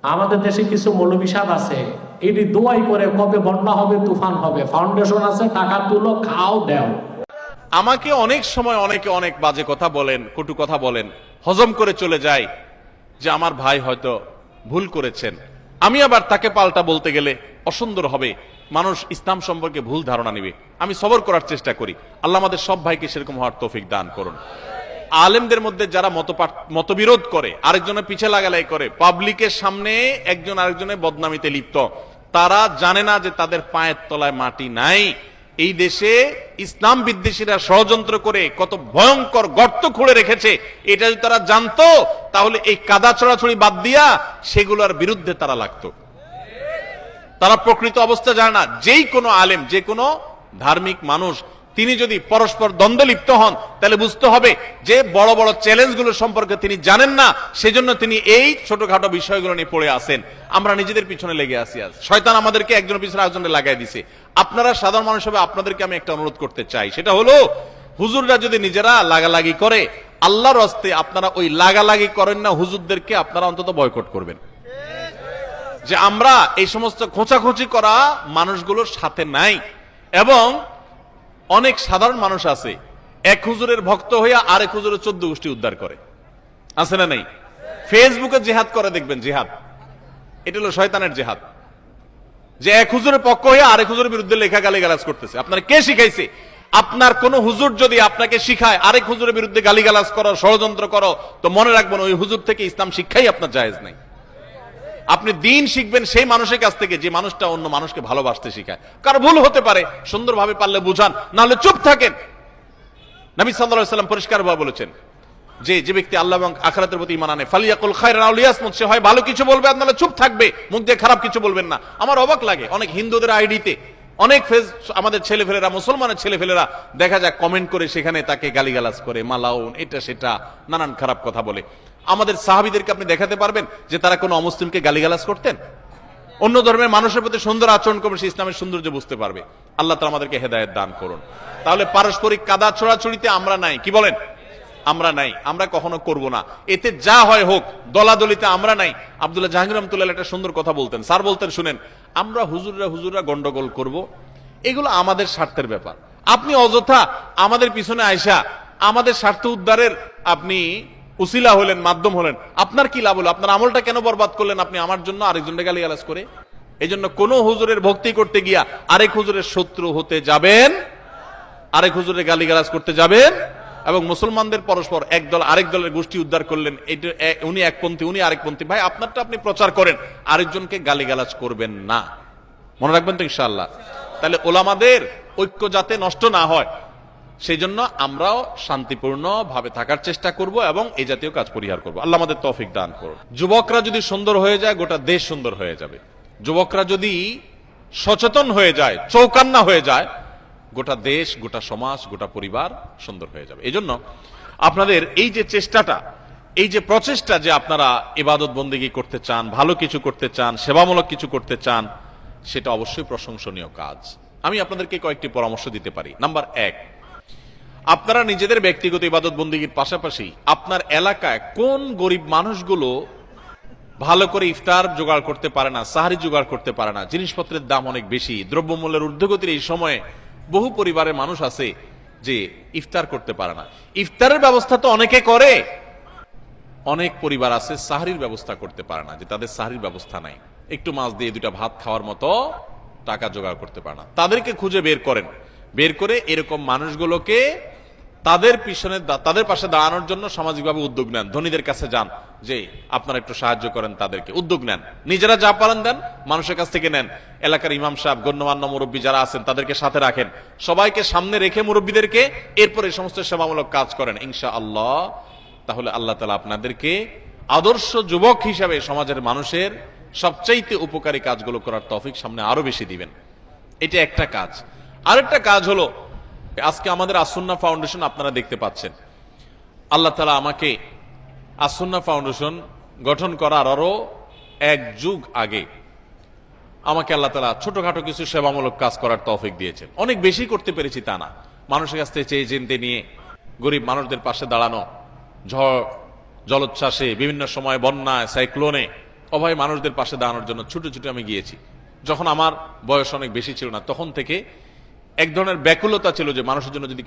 আমাদের দেশে কিছু মৌলবী সাহেব আছে, এটি দোয়াই করে কবে বন্যা হবে, তুফান হবে, ফাউন্ডেশন আছে, টাকা তুলো, খাও, দেও। আমাকে অনেক সময় অনেকে অনেক বাজে কথা বলেন, কটু কথা বলেন, হজম করে চলে যায় যে আমার ভাই হয়তো ভুল করেছেন। আমি আবার তাকে পাল্টা বলতে গেলে অসুন্দর হবে, মানুষ ইসলাম সম্পর্কে ভুল ধারণা নেবে। আমি সবর করার চেষ্টা করি। আল্লাহ আমাদের সব ভাইকে সেরকম হওয়ার তৌফিক দান করুন। আলেমদের মধ্যে যারা মতবিরোধ করে, আরেকজনের পিছে লাগালাই করে, পাবলিকের সামনে একজন আরেকজনের বদনামিতে লিপ্ত, তারা জানে না যে তাদের পায়ের তলায় মাটি নাই। এই দেশে ইসলাম বিদ্বেষীরা ষড়যন্ত্র করে কত ভয়ঙ্কর গর্ত খুঁড়ে রেখেছে, এটা যদি তারা জানতো তাহলে এই কাদা ছড়াছড়ি বাদ দিয়া সেগুলোর বিরুদ্ধে তারা লাগতো। তারা প্রকৃত অবস্থা জানে না। যেই কোনো আলেম, যে কোনো ধার্মিক মানুষ, তিনি যদি পরস্পর দ্বন্দ্বে লিপ্ত হন তাহলে বুঝতে হবে যে বড় বড় চ্যালেঞ্জগুলো সম্পর্কে তিনি জানেন না, সেজন্য তিনি এই ছোটখাটো বিষয়গুলো নিয়ে পড়ে আসেন। আমরা নিজেদের পিছনে লেগে আসি। আজ শয়তান আমাদেরকে একজনের পিছনে একজনের লাগাই দিছে। আপনারা সাধারণ মানুষ হবে, আপনাদেরকে আমি একটা অনুরোধ করতে চাই, সেটা হলো হুজুররা যদি নিজেরা লাগালাগি করে, আল্লাহর হস্তে আপনারা ওই লাগালাগি করেন না, হুজুরদেরকে আপনারা অন্তত বয়কট করবেন। যে আমরা এই সমস্ত খোঁচাখুচি করা মানুষগুলোর সাথে নাই। এবং অনেক সাধারণ মানুষ আছে, এক হুজুরের ভক্ত হইয়া আরেক হুজুরের 14 গোষ্ঠী উদ্ধার করে, আছে না নাই? ফেসবুকে জিহাদ করে দেখবেন, জিহাদ এটা হলো শয়তানের জিহাদ। যে এক হুজুরের পক্ষ হইয়া আরেক হুজুরের বিরুদ্ধে লেখা গালিগালাজ করতেছে। আপনার কে শিখাইছে? আপনার কোন হুজুর যদি আপনাকে শিখায় আরেক হুজুরের বিরুদ্ধে গালিগালাজ করো, ষড়যন্ত্র করো, তো মনে রাখবেন ওই হুজুর থেকে ইসলাম শিক্ষাই আপনার জায়েজ নাই। আপনি দিন শিখবেন সেই মানুষের কাছ থেকে যে মানুষটা অন্য মানুষকে ভালোবাসতে শিখায়। কার ভুল হতে পারে, সুন্দরভাবে পারলে বুঝান, না হলে চুপ থাকেন। নবী সাল্লাল্লাহু আলাইহি ওয়াসাল্লাম পরিষ্কারভাবে বলেছেন যে যে ব্যক্তি আল্লাহ এবং আখিরাতের প্রতি ঈমান আনে, ফালিয়াকুল খায়রান আও লিয়াসমুত, সে হয় ভালো কিছু বলবে আর নাহলে চুপ থাকবে, মুখ দিয়ে খারাপ কিছু বলবেন না। আমার অবাক লাগে, অনেক হিন্দুদের আইডিতে অনেক ফেজ আমাদের ছেলেফেলেরা, মুসলমানের ছেলেফেলেরা দেখা যায় কমেন্ট করে, সেখানে তাকে গালিগালাজ করে, মালাউন, এটা সেটা নানান খারাপ কথা বলে। আমাদের সাহাবীদেরকে আপনি দেখাতে পারবেন যে তারা কোনো অমুসলিমকে গালিগালাজ করতেন? অন্য ধর্মের মানুষের প্রতি সুন্দর আচরণ করবে, সে ইসলামের সৌন্দর্য বুঝতে পারবে। আল্লাহ তাআলা আমাদেরকে হেদায়েত দান করুন। তাহলে পারস্পরিক কাদা ছোড়াছুড়িতে আমরা নাই, কি বলেন? আমরা নাই, আমরা কখনো করব না। এতে যা হয় হোক, দলাদলিতে আমরা নাই। আব্দুল্লাহ জাহাঙ্গীর রহমাতুল্লাহ একটা সুন্দর কথা বলতেন, স্যার বলতেন, শুনেন, আমরা হুজুররা গন্ডগোল করব, এগুলো আমাদের স্বার্থের ব্যাপার। আপনি অযথা আমাদের পিছনে আয়সা আমাদের স্বার্থ উদ্ধারের আপনি উসিলা হলেন, মাধ্যম হলেন, আপনার কি লাভ হলো? আপনার আমলটা কেন বরবাদ করলেন আপনি আমার জন্য, আরেকজনকে গালিগালাজ করে? এই জন্য কোন হুজুরের ভক্তি করতে গিয়া আরেক হুজুরের শত্রু হতে যাবেন, আরেক হুজুরের গালিগালাজ করতে যাবেন। এবং মুসলমানদের পরস্পর এক দল আরেক দলের গোষ্ঠী উদ্ধার করলেন, উনি একপন্থী, উনি আরেকপন্থী। ভাই, আপনারটা আপনি প্রচার করেন, আরেকজনকে গালিগালাজ করবেন না। মনে রাখবেন তো ইনশাআল্লাহ? তাহলে ওলামাদের ঐক্য যাতে নষ্ট না হয়, সেই জন্য আমরাও শান্তিপূর্ণ ভাবে থাকার চেষ্টা করব এবং এই জাতীয় কাজ পরিহার করব। আল্লাহ আমাদের তৌফিক দান করুন। যুবকরা যদি সুন্দর হয়ে যায়, গোটা দেশ সুন্দর হয়ে যাবে। যুবকরা যদি সচেতন হয়ে যায়, চৌকান্না হয়ে যায়, গোটা দেশ, গোটা সমাজ, গোটা পরিবার সুন্দর হয়ে যাবে। এই জন্য আপনাদের এই যে চেষ্টাটা, এই যে প্রচেষ্টা, যে আপনারা ইবাদত বন্দেগী করতে চান, ভালো কিছু করতে চান, সেবামূলক কিছু করতে চান, সেটা অবশ্যই প্রশংসনীয় কাজ। আমি আপনাদেরকে কয়েকটি পরামর্শ দিতে পারি। নাম্বার 1, আপনারা নিজেদের ব্যক্তিগত ইবাদত বন্দেগীর পাশাপাশি আপনার এলাকায় কোন গরিব মানুষগুলো ভালো করে ইফতার জোগাড় করতে পারে না, সাহারি জোগাড় করতে পারে না, জিনিসপত্রের দাম অনেক বেশি, দ্রব্যমূল্যের ঊর্ধ্বগতির এই সময়ে বহু পরিবারের মানুষ আছে যে ইফতার করতে পারে না। ইফতারের ব্যবস্থা তো অনেকে করে, অনেক পরিবার আছে সাহারির ব্যবস্থা করতে পারে না, যে তাদের সাহারির ব্যবস্থা নাই, একটু মাছ দিয়ে দুটা ভাত খাওয়ার মতো টাকা জোগাড় করতে পারে না। তাদেরকে খুঁজে বের করেন, বের করে এরকম মানুষগুলোকে তাদের পিছনে, তাদের পাশে দাঁড়ানোর জন্য সামাজিকভাবে উদ্যোগ নেন। ধনীদের কাছে যান, যে আপনারা একটু সাহায্য করেন, তাদেরকে উদ্যোগ নেন। নিজেরা যা পারেন দেন, মানুষের কাছ থেকে নেন। এলাকার ইমাম সাহেব, গণ্যমান্য মুরব্বী যারা আছেন তাদেরকে সাথে রাখেন, সবাইকে সামনে রেখে মুরব্বীদেরকে, এরপর এই সমস্ত সেবামূলক কাজ করেন ইনশাআল্লাহ। তাহলে আল্লাহ তাআলা আপনাদেরকে আদর্শ যুবক হিসাবে সমাজের মানুষের সবচাইতে উপকারী কাজগুলো করার তৌফিক সামনে আরো বেশি দিবেন। এটা একটা কাজ। আরেকটা কাজ হলো, আজকে আমাদের আসুন্নাহ ফাউন্ডেশন আপনারা দেখতে পাচ্ছেন। আল্লাহ তাআলা আমাকে আসুন্নাহ ফাউন্ডেশন গঠন করার আরো 1 যুগ আগে আমাকে আল্লাহ তাআলা ছোটখাটো কিছু সেবামূলক কাজ করার তৌফিক দিয়েছেন। অনেক বেশি করতে পেরেছি তা না, মানুষের কাছ থেকে চেয়ে চিনতে নিয়ে গরিব মানুষদের পাশে দাঁড়ানো, ঝড় জলোচ্ছ্বাসে, বিভিন্ন সময় বন্যায়, সাইক্লোনে অভয় মানুষদের পাশে দাঁড়ানোর জন্য ছুটে ছুটে আমি গিয়েছি। যখন আমার বয়স অনেক বেশি ছিল না, তখন থেকে এক ধরনের ব্যাকুলতা ছিল যে মানুষের জন্য যদি